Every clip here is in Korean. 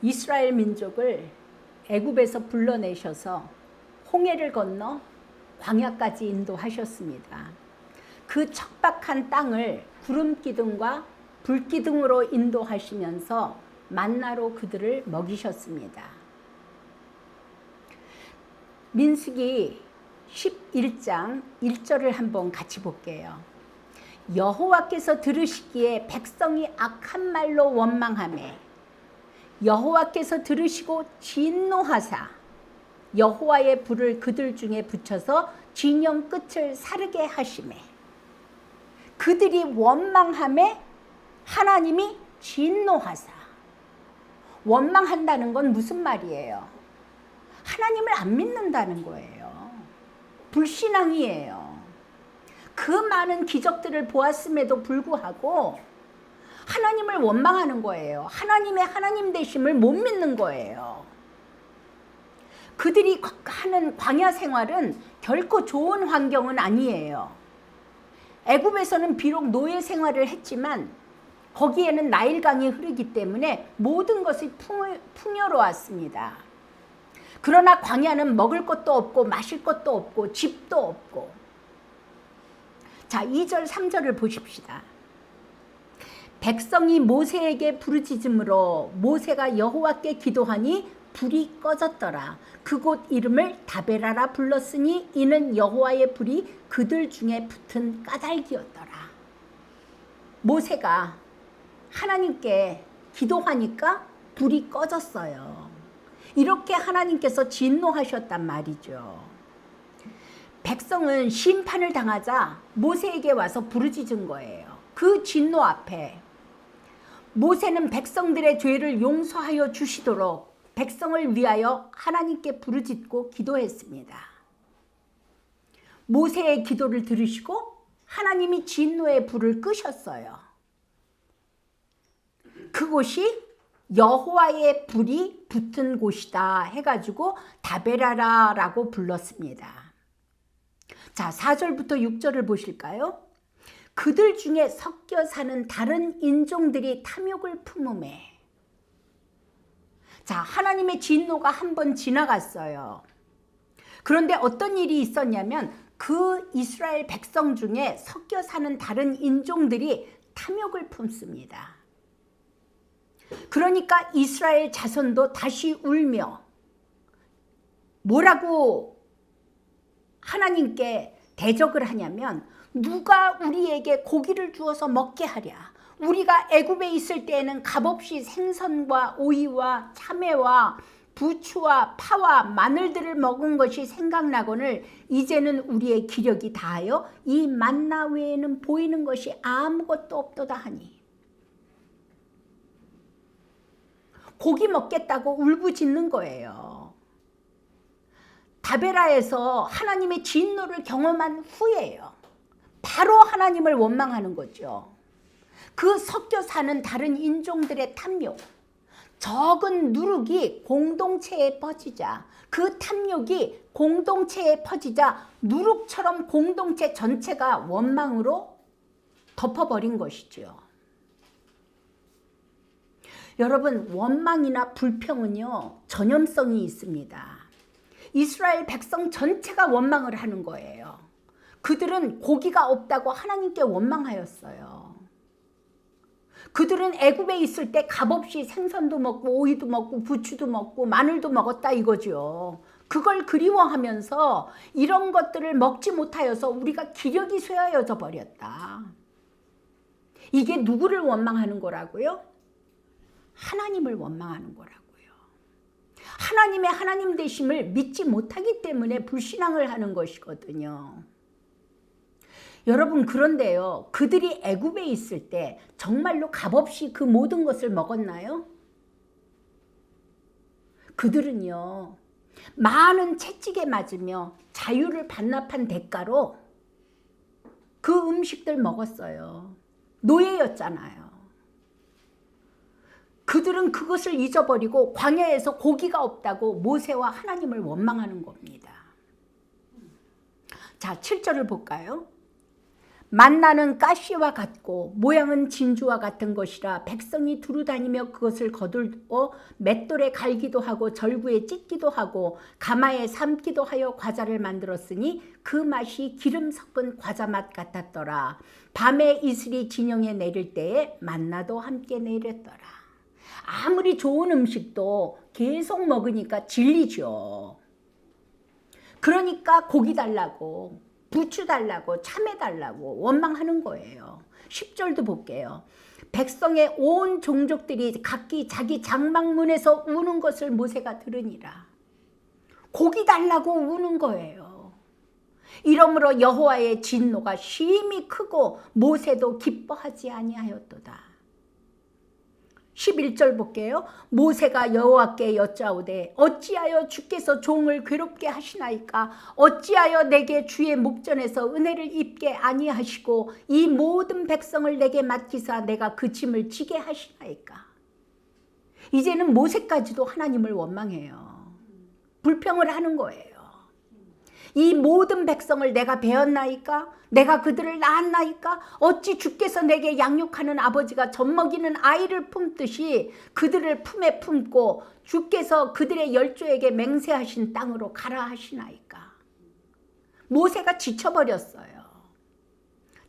이스라엘 민족을 애굽에서 불러내셔서 홍해를 건너 광야까지 인도하셨습니다. 그 척박한 땅을 구름기둥과 불기둥으로 인도하시면서 만나로 그들을 먹이셨습니다. 민수기 11장 1절을 한번 같이 볼게요. 여호와께서 들으시기에 백성이 악한 말로 원망하매 여호와께서 들으시고 진노하사 여호와의 불을 그들 중에 붙여서 진영 끝을 사르게 하시매 그들이 원망하매 하나님이 진노하사. 원망한다는 건 무슨 말이에요? 하나님을 안 믿는다는 거예요. 불신앙이에요. 그 많은 기적들을 보았음에도 불구하고 하나님을 원망하는 거예요. 하나님의 하나님 되심을 못 믿는 거예요. 그들이 하는 광야 생활은 결코 좋은 환경은 아니에요. 애굽에서는 비록 노예 생활을 했지만 거기에는 나일강이 흐르기 때문에 모든 것이 풍요로웠습니다. 그러나 광야는 먹을 것도 없고 마실 것도 없고 집도 없고. 자, 2절 3절을 보십시다. 백성이 모세에게 부르짖음으로 모세가 여호와께 기도하니 불이 꺼졌더라. 그곳 이름을 다베라라 불렀으니 이는 여호와의 불이 그들 중에 붙은 까닭이었더라. 모세가 하나님께 기도하니까 불이 꺼졌어요. 이렇게 하나님께서 진노하셨단 말이죠. 백성은 심판을 당하자 모세에게 와서 부르짖은 거예요. 그 진노 앞에 모세는 백성들의 죄를 용서하여 주시도록 백성을 위하여 하나님께 부르짖고 기도했습니다. 모세의 기도를 들으시고 하나님이 진노의 불을 끄셨어요. 그곳이 여호와의 불이 붙은 곳이다 해가지고 다베라라라고 불렀습니다. 자, 4절부터 6절을 보실까요? 그들 중에 섞여 사는 다른 인종들이 탐욕을 품음에. 자, 하나님의 진노가 한 번 지나갔어요. 그런데 어떤 일이 있었냐면 그 이스라엘 백성 중에 섞여 사는 다른 인종들이 탐욕을 품습니다. 그러니까 이스라엘 자손도 다시 울며 뭐라고 하나님께 대적을 하냐면 누가 우리에게 고기를 주어서 먹게 하랴. 우리가 애굽에 있을 때에는 값없이 생선과 오이와 참외와 부추와 파와 마늘들을 먹은 것이 생각나거늘 이제는 우리의 기력이 다하여 이 만나 외에는 보이는 것이 아무것도 없도다 하니. 고기 먹겠다고 울부짖는 거예요. 다베라에서 하나님의 진노를 경험한 후에요. 바로 하나님을 원망하는 거죠. 그 섞여 사는 다른 인종들의 탐욕, 적은 누룩이 공동체에 퍼지자, 그 탐욕이 공동체에 퍼지자 누룩처럼 공동체 전체가 원망으로 덮어버린 것이죠. 여러분, 원망이나 불평은요, 전염성이 있습니다. 이스라엘 백성 전체가 원망을 하는 거예요. 그들은 고기가 없다고 하나님께 원망하였어요. 그들은 애굽에 있을 때 값없이 생선도 먹고 오이도 먹고 부추도 먹고 마늘도 먹었다 이거죠. 그걸 그리워하면서 이런 것들을 먹지 못하여서 우리가 기력이 쇠하여져 버렸다. 이게 누구를 원망하는 거라고요? 하나님을 원망하는 거라고요. 하나님의 하나님 되심을 믿지 못하기 때문에 불신앙을 하는 것이거든요. 여러분, 그런데요, 그들이 애굽에 있을 때 정말로 값없이 그 모든 것을 먹었나요? 그들은요, 많은 채찍에 맞으며 자유를 반납한 대가로 그 음식들 먹었어요. 노예였잖아요. 그들은 그것을 잊어버리고 광야에서 고기가 없다고 모세와 하나님을 원망하는 겁니다. 자, 7절을 볼까요? 만나는 가시와 같고 모양은 진주와 같은 것이라 백성이 두루다니며 그것을 거둘어 맷돌에 갈기도 하고 절구에 찢기도 하고 가마에 삶기도 하여 과자를 만들었으니 그 맛이 기름 섞은 과자 맛 같았더라. 밤에 이슬이 진영에 내릴 때에 만나도 함께 내렸더라. 아무리 좋은 음식도 계속 먹으니까 질리죠. 그러니까 고기 달라고, 부추 달라고, 참외 달라고 원망하는 거예요. 10절도 볼게요. 백성의 온 종족들이 각기 자기 장막문에서 우는 것을 모세가 들으니라. 고기 달라고 우는 거예요. 이러므로 여호와의 진노가 심히 크고 모세도 기뻐하지 아니하였도다. 11절 볼게요. 모세가 여호와께 여짜오되 어찌하여 주께서 종을 괴롭게 하시나이까? 어찌하여 내게 주의 목전에서 은혜를 입게 아니하시고 이 모든 백성을 내게 맡기사 내가 그 짐을 지게 하시나이까? 이제는 모세까지도 하나님을 원망해요. 불평을 하는 거예요. 이 모든 백성을 내가 배었나이까? 내가 그들을 낳았나이까? 어찌 주께서 내게 양육하는 아버지가 젖먹이는 아이를 품듯이 그들을 품에 품고 주께서 그들의 열조에게 맹세하신 땅으로 가라 하시나이까? 모세가 지쳐버렸어요.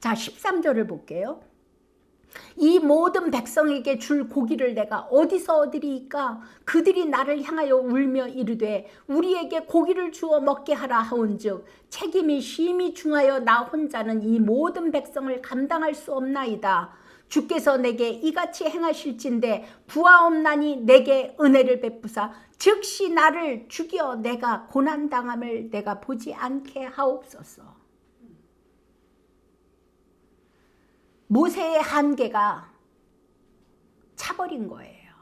자, 13절을 볼게요. 이 모든 백성에게 줄 고기를 내가 어디서 얻으리이까? 그들이 나를 향하여 울며 이르되 우리에게 고기를 주어 먹게 하라 하온즉 책임이 심히 중하여 나 혼자는 이 모든 백성을 감당할 수 없나이다. 주께서 내게 이같이 행하실진대 부하옵나니 내게 은혜를 베푸사 즉시 나를 죽여 내가 고난당함을 내가 보지 않게 하옵소서. 모세의 한계가 차버린 거예요.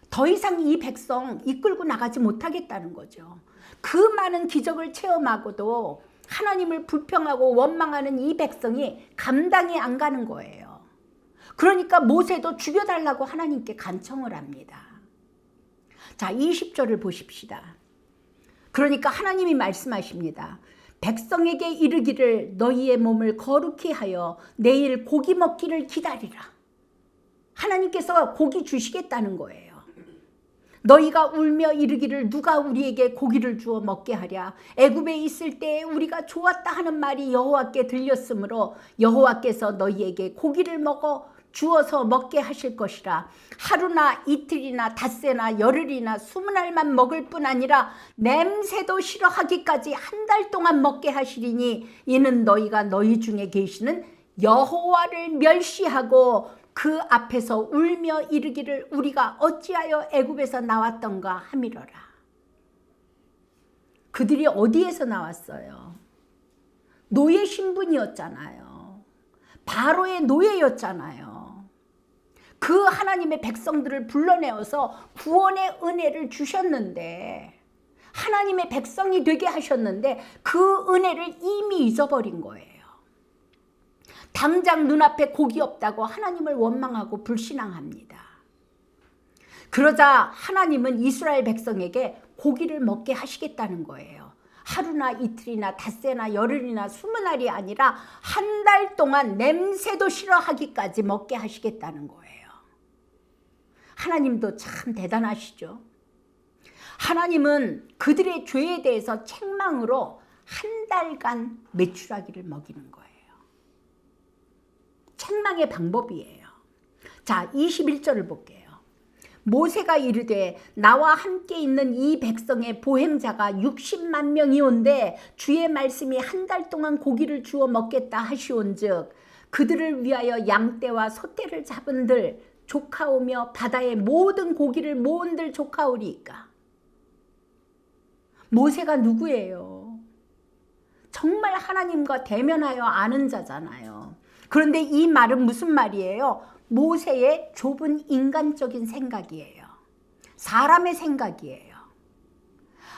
더 이상 이 백성 이끌고 나가지 못하겠다는 거죠. 그 많은 기적을 체험하고도 하나님을 불평하고 원망하는 이 백성이 감당이 안 가는 거예요. 그러니까 모세도 죽여달라고 하나님께 간청을 합니다. 자, 20절을 보십시다. 그러니까 하나님이 말씀하십니다. 백성에게 이르기를 너희의 몸을 거룩히 하여 내일 고기 먹기를 기다리라. 하나님께서 고기 주시겠다는 거예요. 너희가 울며 이르기를 누가 우리에게 고기를 주어 먹게 하랴. 애굽에 있을 때에 우리가 좋았다 하는 말이 여호와께 들렸으므로 여호와께서 너희에게 고기를 먹어 주어서 먹게 하실 것이라. 하루나 이틀이나 닷새나 열흘이나 20날만 먹을 뿐 아니라 냄새도 싫어하기까지 한 달 동안 먹게 하시리니 이는 너희가 너희 중에 계시는 여호와를 멸시하고 그 앞에서 울며 이르기를 우리가 어찌하여 애굽에서 나왔던가 함이러라. 그들이 어디에서 나왔어요? 노예 신분이었잖아요. 바로의 노예였잖아요. 그 하나님의 백성들을 불러내어서 구원의 은혜를 주셨는데 하나님의 백성이 되게 하셨는데 그 은혜를 이미 잊어버린 거예요. 당장 눈앞에 고기 없다고 하나님을 원망하고 불신앙합니다. 그러자 하나님은 이스라엘 백성에게 고기를 먹게 하시겠다는 거예요. 하루나 이틀이나 닷새나 열흘이나 20날이 아니라 한 달 동안 냄새도 싫어하기까지 먹게 하시겠다는 거예요. 하나님도 참 대단하시죠. 하나님은 그들의 죄에 대해서 책망으로 한 달간 메추라기를 먹이는 거예요. 책망의 방법이에요. 자, 21절을 볼게요. 모세가 이르되 나와 함께 있는 이 백성의 보행자가 60만 명이온데 주의 말씀이 한 달 동안 고기를 주어 먹겠다 하시온즉 그들을 위하여 양떼와 소떼를 잡은들 조카오며 바다의 모든 고기를 모은들 조카오리이까. 모세가 누구예요? 정말 하나님과 대면하여 아는 자잖아요. 그런데 이 말은 무슨 말이에요? 모세의 좁은 인간적인 생각이에요. 사람의 생각이에요.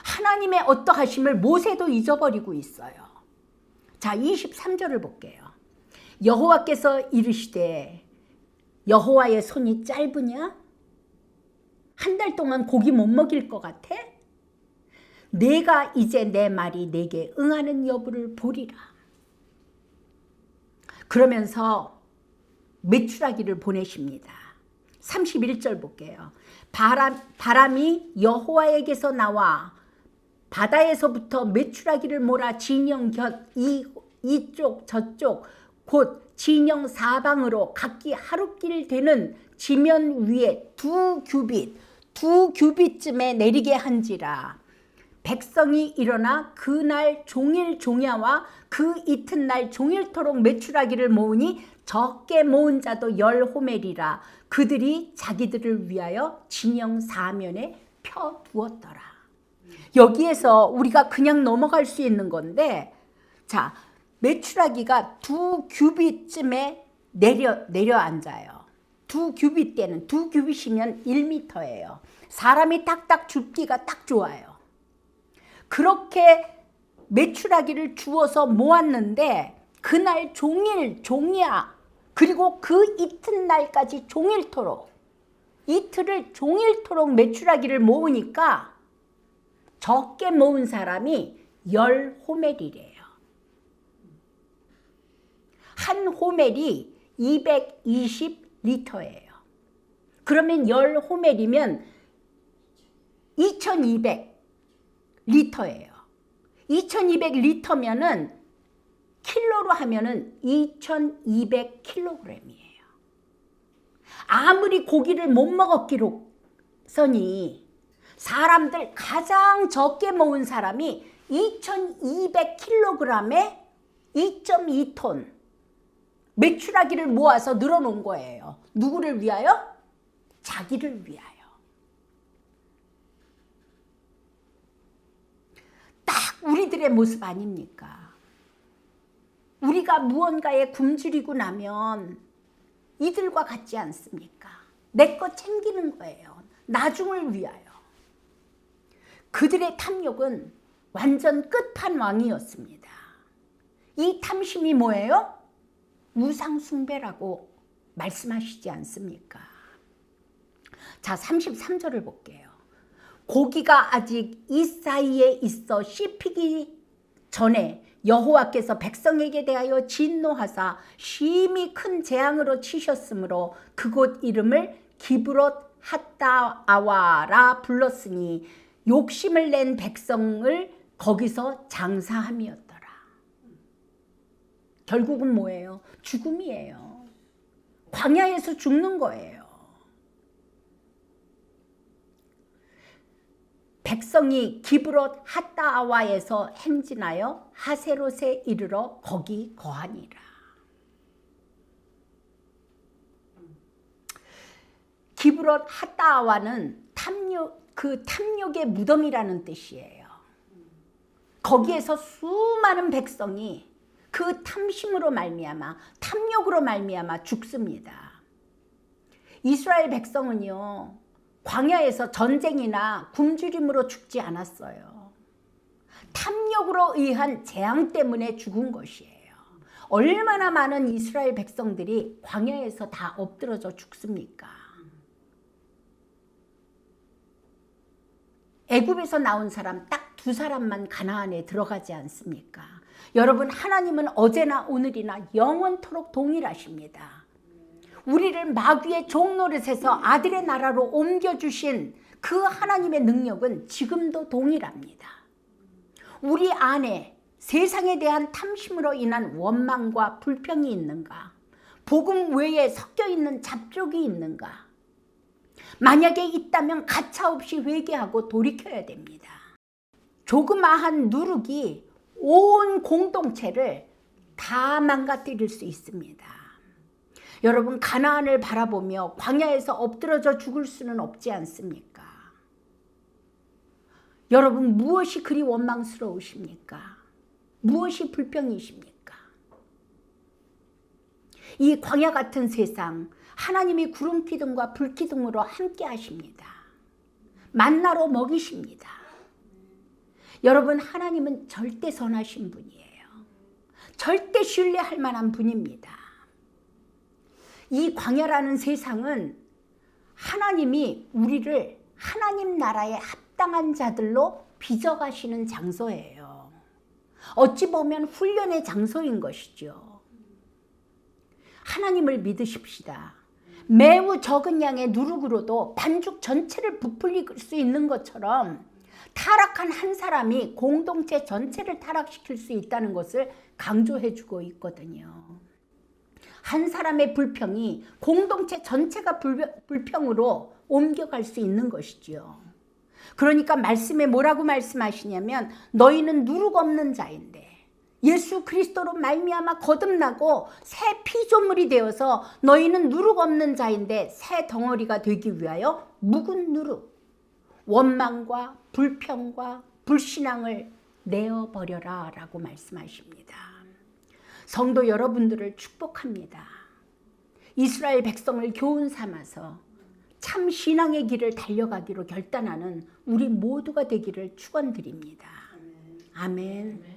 하나님의 어떠하심을 모세도 잊어버리고 있어요. 자, 23절을 볼게요. 여호와께서 이르시되 여호와의 손이 짧으냐? 한 달 동안 고기 못 먹일 것 같아? 내가 이제 내 말이 내게 응하는 여부를 보리라. 그러면서 메추라기를 보내십니다. 31절 볼게요. 바람이 여호와에게서 나와 바다에서부터 메추라기를 몰아 진영 곁 이쪽 저쪽 곧 진영 사방으로 각기 하루길 되는 지면 위에 두 규빗쯤에 내리게 한지라. 백성이 일어나 그날 종일 종야와 그 이튿날 종일토록 메추라기를 모으니 적게 모은 자도 10호멜이라. 그들이 자기들을 위하여 진영 사면에 펴두었더라. 여기에서 우리가 그냥 넘어갈 수 있는 건데, 자, 메추라기가 두 규빗쯤에 내려앉아요. 두 규빗대는, 두 규빗이면 1m예요. 사람이 딱딱 줍기가 딱 좋아요. 그렇게 메추라기를 주워서 모았는데 그날 종일 종야, 그리고 그 이튿날까지 종일토록, 이틀을 종일토록 메추라기를 모으니까 적게 모은 사람이 10호멜이래요. 한 호멜이 220리터예요. 그러면 10호멜이면 2200리터예요. 2200리터면은 킬로로 하면은 2200kg이에요. 아무리 고기를 못 먹었기로서니 사람들 가장 적게 모은 사람이 2200kg에 2.2톤 메추라기를 모아서 늘어놓은 거예요. 누구를 위하여? 자기를 위하여. 딱 우리들의 모습 아닙니까? 우리가 무언가에 굶주리고 나면 이들과 같지 않습니까? 내 것 챙기는 거예요. 나중을 위하여. 그들의 탐욕은 완전 끝판왕이었습니다. 이 탐심이 뭐예요? 우상숭배라고 말씀하시지 않습니까? 자, 33절을 볼게요. 고기가 아직 이 사이에 있어 씹히기 전에 여호와께서 백성에게 대하여 진노하사 심히 큰 재앙으로 치셨으므로 그곳 이름을 기브롯 핫다아와라 불렀으니 욕심을 낸 백성을 거기서 장사함이었더라. 결국은 뭐예요? 죽음이에요. 광야에서 죽는 거예요. 백성이 기브롯 핫다아와에서 행진하여 하세롯에 이르러 거기 거하니라. 기브롯 핫다아와는 탐욕의 무덤이라는 뜻이에요. 거기에서 수많은 백성이 그 탐심으로 말미암아, 탐욕으로 말미암아 죽습니다. 이스라엘 백성은요, 광야에서 전쟁이나 굶주림으로 죽지 않았어요. 탐욕으로 의한 재앙 때문에 죽은 것이에요. 얼마나 많은 이스라엘 백성들이 광야에서 다 엎드러져 죽습니까? 애굽에서 나온 사람 딱 2사람만 가나안에 들어가지 않습니까? 여러분, 하나님은 어제나 오늘이나 영원토록 동일하십니다. 우리를 마귀의 종노릇에서 아들의 나라로 옮겨주신 그 하나님의 능력은 지금도 동일합니다. 우리 안에 세상에 대한 탐심으로 인한 원망과 불평이 있는가? 복음 외에 섞여있는 잡족이 있는가? 만약에 있다면 가차없이 회개하고 돌이켜야 됩니다. 조그마한 누룩이 온 공동체를 다 망가뜨릴 수 있습니다. 여러분, 가나안을 바라보며 광야에서 엎드러져 죽을 수는 없지 않습니까? 여러분, 무엇이 그리 원망스러우십니까? 무엇이 불평이십니까? 이 광야 같은 세상, 하나님이 구름 기둥과 불 기둥으로 함께 하십니다. 만나로 먹이십니다. 여러분, 하나님은 절대 선하신 분이에요. 절대 신뢰할 만한 분입니다. 이 광야라는 세상은 하나님이 우리를 하나님 나라에 합당한 자들로 빚어가시는 장소예요. 어찌 보면 훈련의 장소인 것이죠. 하나님을 믿으십시다. 매우 적은 양의 누룩으로도 반죽 전체를 부풀릴 수 있는 것처럼 타락한 한 사람이 공동체 전체를 타락시킬 수 있다는 것을 강조해주고 있거든요. 한 사람의 불평이 공동체 전체가 불평으로 옮겨갈 수 있는 것이지요. 그러니까 말씀에 뭐라고 말씀하시냐면 너희는 누룩 없는 자인데 예수 그리스도로 말미암아 거듭나고 새 피조물이 되어서 너희는 누룩 없는 자인데 새 덩어리가 되기 위하여 묵은 누룩, 원망과 불평과 불신앙을 내어버려라 라고 말씀하십니다. 성도 여러분들을 축복합니다. 이스라엘 백성을 교훈 삼아서 참 신앙의 길을 달려가기로 결단하는 우리 모두가 되기를 축원드립니다. 아멘.